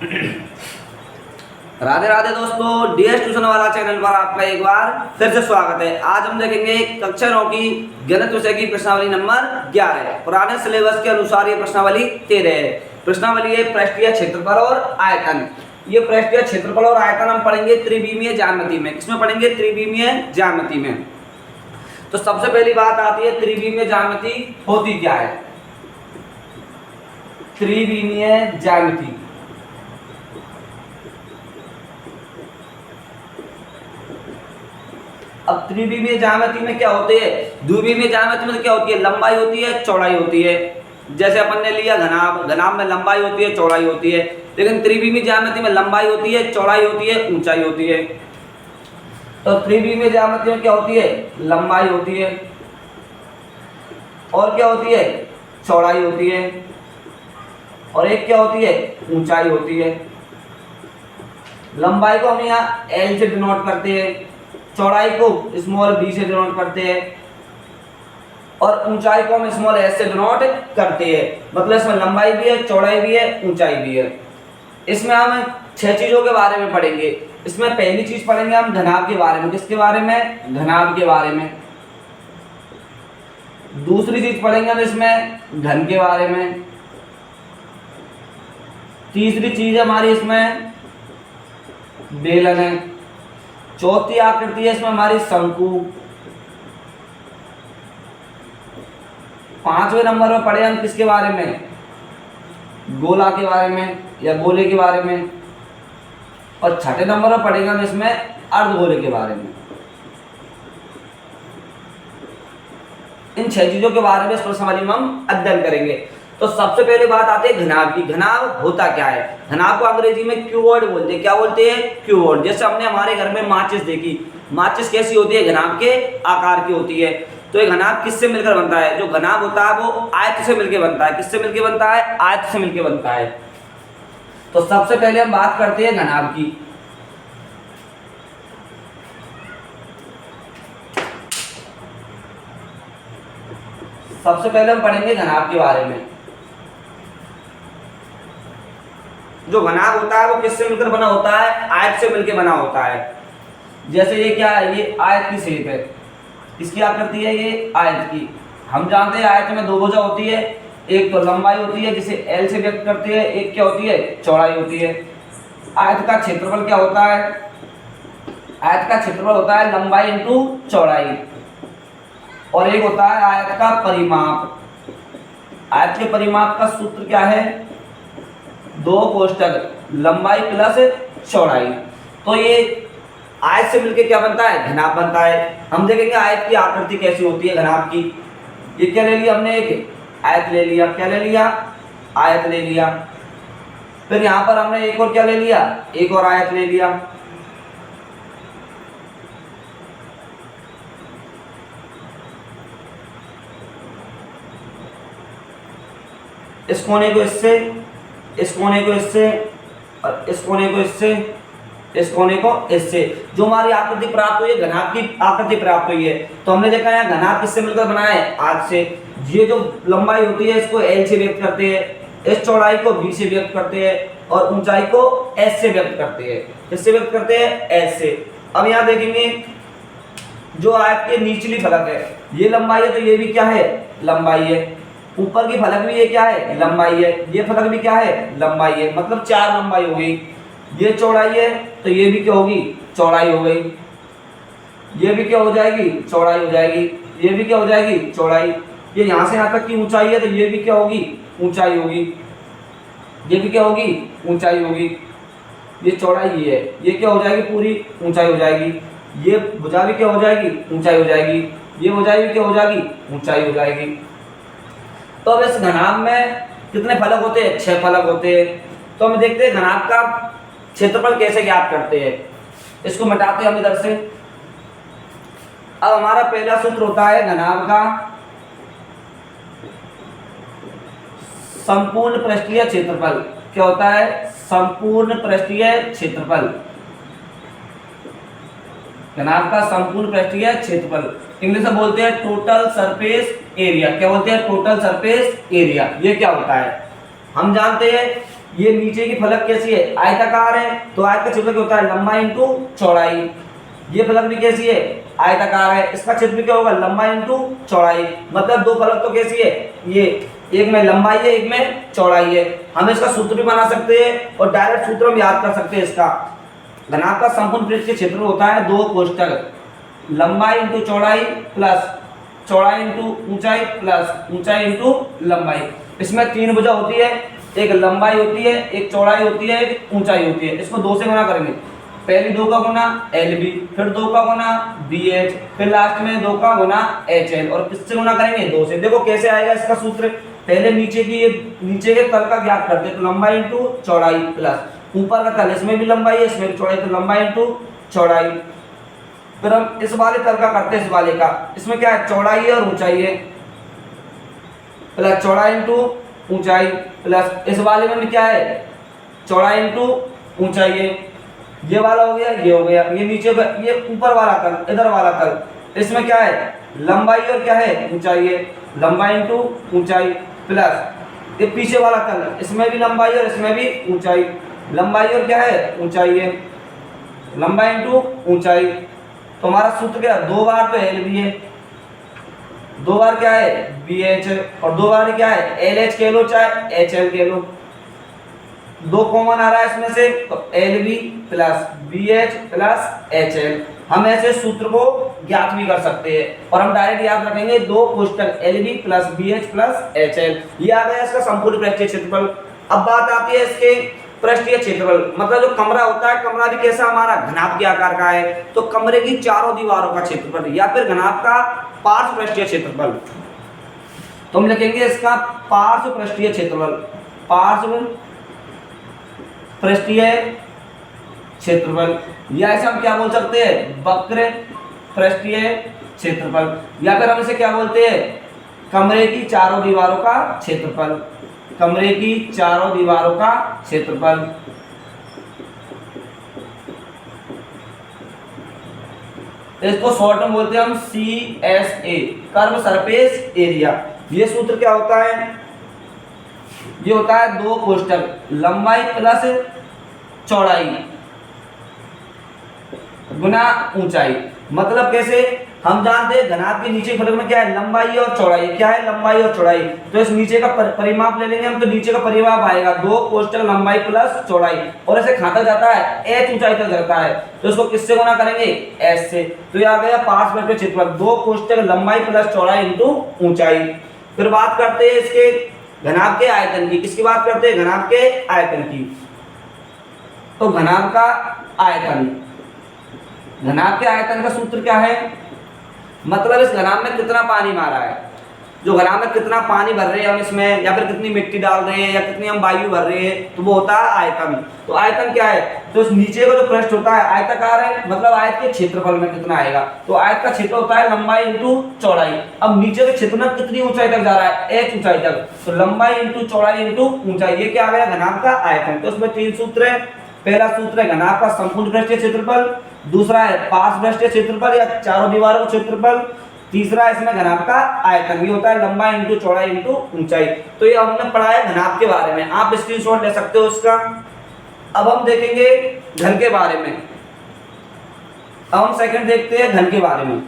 राधे राधे दोस्तों, DS tuition वाला channel पर आपका एक बार फिर से स्वागत है। आज हम देखेंगे कक्षा 9 की गणित विषय की प्रश्नावली नंबर 11। पुराने सिलेबस के अनुसार ये प्रश्नावली 13 है। प्रश्नावली है पृष्ठीय क्षेत्रफल और आयतन। ये पृष्ठीय क्षेत्रफल और आयतन हम पढ़ेंगे त्रिविमीय ज्यामिति में। किसमें पढ़ेंगे? त्रिविमीय ज्यामिति में। तो सबसे पहली बात आती है त्रिविमीय ज्यामिति होती क्या है। त्रिविमीय ज्यामिति अब त्रिविमीय ज्यामिति में क्या होते हैं? द्विविमीय ज्यामिति में क्या होती है? लंबाई होती है, चौड़ाई होती है। जैसे अपन ने लिया घनाभ, घनाभ में लंबाई होती है, चौड़ाई होती है। लेकिन त्रिविमीय ज्यामिति में लंबाई होती है, चौड़ाई होती है, ऊंचाई होती है। तो त्रिविमीय ज्यामिति में क्या होती है? लंबाई होती है और क्या होती है? चौड़ाई होती है और एक क्या होती है? ऊंचाई होती है। लंबाई को हम यहाँ L से डिनोट करते हैं, चौड़ाई को स्मॉल b से डिनोट करते हैं और ऊंचाई को हम स्मॉल s से डिनोट करते हैं। मतलब इसमें लंबाई भी है, चौड़ाई भी है, ऊंचाई भी है। इसमें हम 6 चीजों के बारे में पढ़ेंगे। इसमें पहली चीज पढ़ेंगे हम घनाभ के बारे में। किसके बारे में? घनाभ के बारे में। दूसरी चीज पढ़ेंगे हम इसमें घन के बारे में। तीसरी चीज हमारी इसमें बेलन है। चौथी आकृति है इसमें हमारी शंकु। 5वें नंबर पर पढ़े हम किसके बारे में? गोला के बारे में या गोले के बारे में। और 6ठे नंबर पर पढ़ेंगे हम इसमें अर्धगोले के बारे में। इन 6 चीजों के बारे में इस प्रश्नावली में हम अध्ययन करेंगे। तो सबसे पहले बात आती है घनाभ की। घनाभ होता क्या है? घनाभ को अंग्रेजी में क्यूवर्ड बोलते हैं। क्या बोलते हैं? क्यूवर्ड। जैसे हमने हमारे घर में माचिस देखी, माचिस कैसी होती है? घनाभ के आकार की होती है। तो ये घनाभ किससे मिलकर बनता है? जो घनाभ होता है वो आयत से मिलकर बनता है। किससे मिलकर बनता है? आयत से मिलकर बनता है। तो सबसे पहले हम बात करते हैं घनाभ की। सबसे पहले हम पढ़ेंगे घनाभ के बारे में। जो घनाभ होता है वो किससे मिलकर बना होता है? आयत से मिलकर बना होता है। जैसे ये क्या है? ये आयत की शेप है। इसकी आकृति है ये आयत की। हम जानते हैं आयत में 2 भुजा होती है। एक तो लंबाई होती है जिसे L से व्यक्त करते हैं, एक क्या होती है? चौड़ाई होती है। आयत का क्षेत्रफल क्या होता है? आयत का क्षेत्रफल होता है लंबाई इंटू चौड़ाई। और एक होता है आयत का परिमाप। आयत के परिमाप का सूत्र क्या है? 2 कोष्ठक लंबाई प्लस चौड़ाई। तो ये आयत से मिलके क्या बनता है? घनाभ बनता है। हम देखेंगे आयत की आकृति कैसी होती है घनाभ की। ये क्या ले लिया हमने? एक आयत ले लिया। क्या ले लिया? आयत ले लिया। फिर यहाँ पर हमने एक और क्या ले लिया? एक और आयत ले लिया। इस कोने को इससे, इस कोने को इससे और इस कोने को इससे, इस कोने को इससे। जो हमारी आकृति प्राप्त हुई है, घनाभ की आकृति प्राप्त हुई है। तो हमने देखा है घनाभ किससे मिलकर बना है? आयत से। ये जो लंबाई होती है इसको L से व्यक्त करते हैं, इस चौड़ाई को B से व्यक्त करते हैं और ऊंचाई को S से व्यक्त करते हैं। किससे व्यक्त करते हैं? S से। अब यहाँ देखेंगे जो आयत के निचली फलक है ये लंबाई है, तो ये भी क्या है? लंबाई है। ऊपर की फलक भी ये क्या है? लंबाई है। ये फलक भी क्या है? लंबाई है। मतलब 4 लंबाई हो गई। ये चौड़ाई है तो ये भी क्या होगी? चौड़ाई हो गई। ये भी क्या हो जाएगी? चौड़ाई हो जाएगी। ये भी क्या हो जाएगी? चौड़ाई। ये यहाँ से यहाँ तक की ऊंचाई है तो ये भी क्या होगी? ऊंचाई होगी। ये भी क्या होगी? ऊंचाई होगी। ये चौड़ाई ये है, ये क्या हो जाएगी? पूरी ऊंचाई हो जाएगी। ये भुजा भी क्या हो जाएगी? ऊंचाई हो जाएगी। ये भुजा भी क्या हो जाएगी? ऊंचाई हो जाएगी। तो अब इस घनाभ में कितने फलक होते हैं? 6 फलक होते हैं। तो हम देखते हैं घनाभ का क्षेत्रफल कैसे ज्ञात करते हैं। इसको मिटाते हैं हम इधर से। अब हमारा पहला सूत्र होता है घनाभ का संपूर्ण पृष्ठीय क्षेत्रफल। क्या होता है? संपूर्ण पृष्ठीय क्षेत्रफल। घनाभ का संपूर्ण पृष्ठीय क्षेत्रफल इंग्लिश में बोलते हैं टोटल सरफेस एरिया। क्या बोलते हैं? Total surface area. ये क्या होता है? हम जानते हैं ये नीचे की फलक कैसी है, आयताकार है, तो आयत का क्षेत्र क्या होता है, लंबाई इंटू चौड़ाई। ये फलक भी कैसी है, आयताकार है, इसका क्षेत्र क्या होगा, लंबाई इंटू चौड़ाई। मतलब दो फलक तो कैसी है, ये एक में लंबाई है, एक में चौड़ाई है। हम इसका सूत्र भी बना सकते हैं और डायरेक्ट सूत्र हम याद कर सकते हैं इसका। घनाभ का संपूर्ण पृष्ठ के क्षेत्र होता है दो कोष्ठक, लंबाई इंटू चौड़ाई प्लस चौड़ाई इंटू ऊंचाई प्लस ऊंचाई इंटू लंबाई। इसमें तीन भुजा होती है, एक लंबाई होती है, एक चौड़ाई होती है, एक ऊंचाई होती है। इसको दो से गुना करेंगे, पहली दो का गुना LB, फिर दो का गुना BH, फिर लास्ट में दो का गुना HL। और किससे गुना करेंगे, दो से। देखो कैसे आएगा इसका सूत्र, पहले नीचे की, नीचे के तल का ज्ञात करते हैं, तो लंबाई इंटू चौड़ाई प्लस ऊपर का तल, इसमें भी लंबाई है, इसमें भी चौड़ाई, तो लंबाई इंटू चौड़ाई। फिर हम इस वाले तल का करते हैं, इस वाले का, इसमें क्या है, चौड़ाई है और ऊंचाई है, प्लस चौड़ाई इंटू ऊंचाई प्लस इस वाले में भी क्या है, चौड़ाई इंटू ऊंचाई है। ये वाला हो गया, ये हो गया, ये नीचे का, ये ऊपर वाला तल, इधर वाला तल, इसमें क्या है, लंबाई और क्या है, ऊंचाई है, लंबाई इंटू ऊंचाई प्लस ये पीछे वाला तल, इसमें भी लंबाई और इसमें भी ऊंचाई, लंबाई और क्या है, ऊंचाई है, लंबाई इंटू ऊंचाई। तो हमारा सूत्र क्या है, दो बार तो LB है, दो बार क्या है, BH, और दो बार क्या है, LH कह लो चाहे HL कह लो। दो कॉमन आ रहा है इसमें से, तो LB plus BH plus HL। हम ऐसे सूत्र को ज्ञात भी कर सकते हैं और हम डायरेक्ट याद रखेंगे, दो कोष्ठक LB plus BH plus HL। ये आ गया इसका संपूर्ण पृष्ठीय क्षेत्रफल। अब बात आती है इसके पृष्ठीय क्षेत्रफल, मतलब जो कमरा होता है, कमरा भी कैसा हमारा, घनाभ के आकार का है, तो कमरे की चारों दीवारों का क्षेत्रफल या फिर घनाभ का पार्श्व पृष्ठीय क्षेत्रफल। तो हम लिखेंगे इसका पार्श्व पृष्ठीय क्षेत्रफल, पार्श्व पृष्ठीय क्षेत्रफल, या ऐसे हम क्या बोल सकते हैं, वक्र पृष्ठीय क्षेत्रफल, या फिर हम इसे क्या बोलते हैं, कमरे की चारों दीवारों का क्षेत्रफल, कमरे की चारों दीवारों का क्षेत्रफल। इसको शॉर्ट में बोलते हैं हम CSA, कर्व सरफेस एरिया। ये सूत्र क्या होता है, ये होता है दो कोष्ठक, लंबाई प्लस चौड़ाई गुना ऊंचाई। मतलब कैसे, हम जानते हैं घनाभ के नीचे फलक में क्या है, लंबाई और चौड़ाई, क्या है, लंबाई और चौड़ाई। तो इस नीचे का परिमाप ले लेंगे हम, तो नीचे का परिमाप आएगा दो कोष्ठक लंबाई प्लस चौड़ाई, और ऐसे खाता जाता है H ऊंचाई तक जाता है, तो इसको किससे गुना करेंगे, S से। तो ये आ गया पार्श्व पृष्ठीय क्षेत्रफल, दो कोष्ठक लंबाई प्लस चौड़ाई इंटू ऊंचाई। फिर बात करते हैं इसके घनाभ के आयतन की। किसकी बात करते हैं, घनाभ के आयतन की। तो घनाभ का आयतन, घनाभ के आयतन का सूत्र क्या है, मतलब इस घनाभ में कितना पानी मारा है, जो घनाभ में कितना पानी भर रहे हैं हम इसमें, या फिर कितनी मिट्टी डाल रहे हैं, या कितनी हम वायु भर रहे हैं, तो वो होता है आयतन। तो आयतन क्या है, तो इस नीचे का जो पृष्ठ होता है आयताकार है, मतलब आयत के क्षेत्रफल में कितना आएगा, तो आयत का क्षेत्र होता है लंबाई इंटू चौड़ाई। अब नीचे के क्षेत्र में कितनी ऊंचाई तक जा रहा है, H ऊंचाई तक, तो लंबाई इंटू चौड़ाई इंटू ऊंचाई, ये क्या आ गया, घनाभ का आयतन। तो इसमें तीन सूत्र है। पहला सूत्र है घनाभ का संपूर्ण पृष्ठीय क्षेत्रफल, दूसरा है पार्श्व पृष्ठीय क्षेत्रफल या चारों दीवारों का क्षेत्रफल, तीसरा है इसमें घनाभ का आयतन, ये होता है लंबाई इंटू चौड़ाई इंटू ऊंचाई। तो ये हमने पढ़ा है घनाभ के बारे में, आप स्क्रीनशॉट ले सकते हो इसका। अब हम देखेंगे घन के बारे में। अब हम सेकंड देखते हैं घन के बारे में।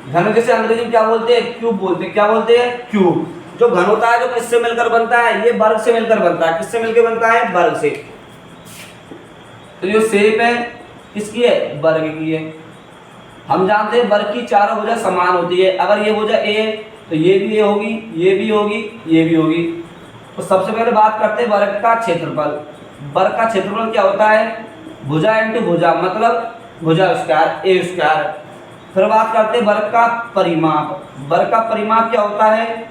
घन जैसे अंग्रेजी में क्या बोलते हैं, क्यूब बोलते हैं। क्या बोलते हैं, क्यूब। जो घन होता है जो किससे मिलकर बनता है, ये वर्ग से मिलकर बनता है। किससे मिलकर बनता है, वर्ग से। तो ये शेप है किसकी है, वर्ग की है। हम जानते हैं वर्ग की चारों भुजा समान होती है। अगर ये भुजा A तो ये भी A होगी, ये भी होगी, ये भी होगी। तो सबसे पहले बात करते हैं वर्ग का क्षेत्रफल। वर्ग का क्षेत्रफल क्या होता है, भुजा इंटू भुजा, मतलब भुजा स्क्वायर A स्क्वायर। फिर बात करते हैं वर्ग का परिमाप। वर्ग का परिमाप क्या होता है,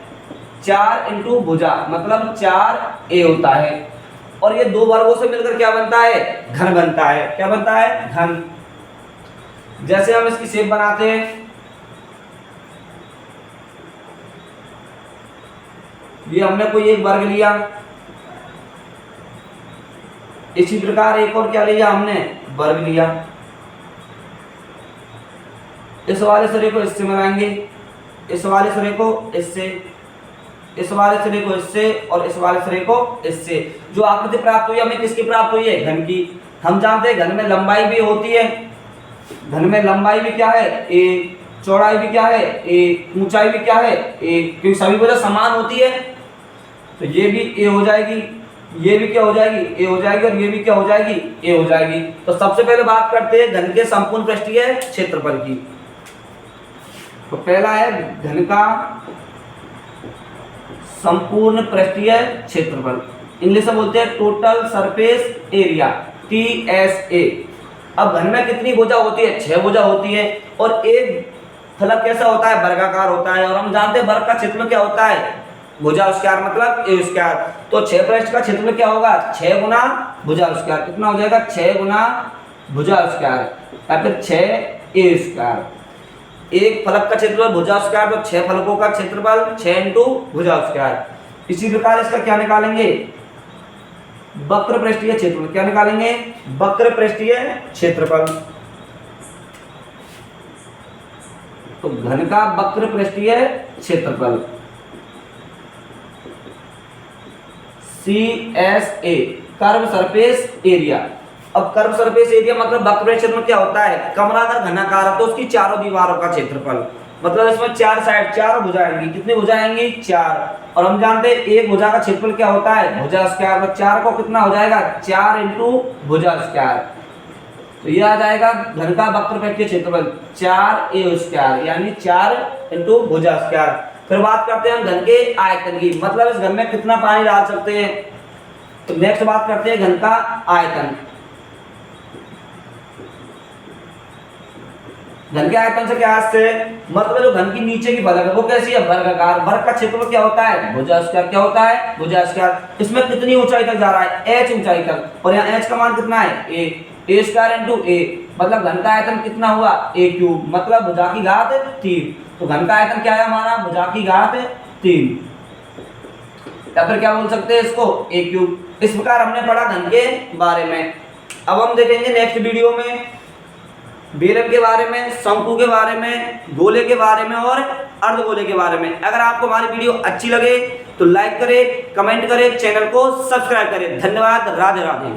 4 इंटू भुजा, मतलब 4A होता है। और ये दो वर्गों से मिलकर क्या बनता है, घन बनता है। क्या बनता है, घन। जैसे हम इसकी शेप बनाते हैं, ये हमने कोई एक वर्ग लिया, इसी प्रकार एक और क्या लिया हमने, वर्ग लिया। इस वाले सिरे को इससे बनाएंगे, इस वाले सिरे को इससे, इस वाले सिरे को इससे और इस वाले सिरे को इससे। जो आकृति प्राप्त हुई हमें किसकी प्राप्त हुई है? घन की। हम जानते हैं घन में लंबाई भी होती है, घन में लंबाई भी क्या है? a, चौड़ाई भी क्या है? a, ऊंचाई भी क्या है? a, क्योंकि सभी वजह समान होती है, तो ये भी a हो जाएगी, ये भी क्या हो जाएगी? a हो जाएगी, और ये भी क्या हो जाएगी? a हो जाएगी। तो सबसे पहले बात करते हैं घन के संपूर्ण पृष्ठीय क्षेत्रफल की। तो पहला है घन का संपूर्ण पृष्ठीय क्षेत्रफल, इंग्लिश में बोलते हैं टोटल सरफेस एरिया, TSA। अब घन में कितनी भुजा होती है? 6 भुजा होती है, और एक फलक कैसा होता है? वर्गाकार होता है, और हम जानते हैं वर्ग का क्षेत्रफल क्या होता है? भुजा स्क्वायर मतलब a स्क्वायर। तो 6 पृष्ठ का क्षेत्रफल क्या होगा? 6 गुना भुजा स्क्वायर। कितना हो जाएगा? 6 गुना भुजा स्क्वायर या फिर 6a स्क्वायर। एक फलक का क्षेत्रफल भुजा स्क्वायर, तो 6 फलकों का क्षेत्रफल 6 इंटू भुजा स्क्वायर। इसी प्रकार इसका क्या निकालेंगे? वक्र पृष्ठीय क्षेत्रफल। क्या निकालेंगे? वक्र पृष्ठीय क्षेत्रफल। तो घन का वक्र पृष्ठीय क्षेत्रफल CSA, कर्व सरफेस एरिया। अब कर्व सरफेस एरिया मतलब वक्र पृष्ठीय क्षेत्रफल क्या होता है? कमरा अगर घनाकार है तो उसकी चारों दीवारों का क्षेत्रफल, मतलब इसमें 4 साइड, 4 भुजा आएंगी। कितनी भुजा आएंगी? 4। और हम जानते हैं एक भुजा का क्षेत्रफल क्या होता है? भुजा स्क्वायर। तो 4 को कितना हो जाएगा? 4 इंटू भुजा स्क्वायर। तो ये आ जाएगा घन का वक्र पृष्ठीय क्षेत्रफल 4a स्क्वायर, यानी 4 इंटू भुजा स्क्वायर। फिर बात करते हैं हम घन के आयतन की, मतलब इस घन में कितना पानी डाल सकते हैं। तो नेक्स्ट बात करते हैं घन का आयतन। घन के आयतन से क्या से मतलब जो घन की नीचे की फलक है वो कैसी है? वर्गाकार। वर्ग का क्षेत्रफल क्या होता है? भुजा स्क्वायर। क्या होता है? भुजा स्क्वायर। इसमें कितनी ऊंचाई तक जा रहा है? h ऊंचाई तक, और यहाँ h का मान कितना है? a स्क्वायर इंटू a, मतलब घन का आयतन कितना हुआ? a क्यूब, मतलब भुजा की घात 3। तो घन का आयतन क्या है हमारा? भुजा की घात 3, या फिर क्या बोल सकते हैं इसको? a cube. इस प्रकार हमने पढ़ा घन के बारे में। अब हम देखेंगे नेक्स्ट वीडियो में बेलन के बारे में, शंकु के बारे में, गोले के बारे में और अर्धगोले के बारे में। अगर आपको हमारी वीडियो अच्छी लगे तो लाइक करें, कमेंट करें, चैनल को सब्सक्राइब करें। धन्यवाद। राधे राधे।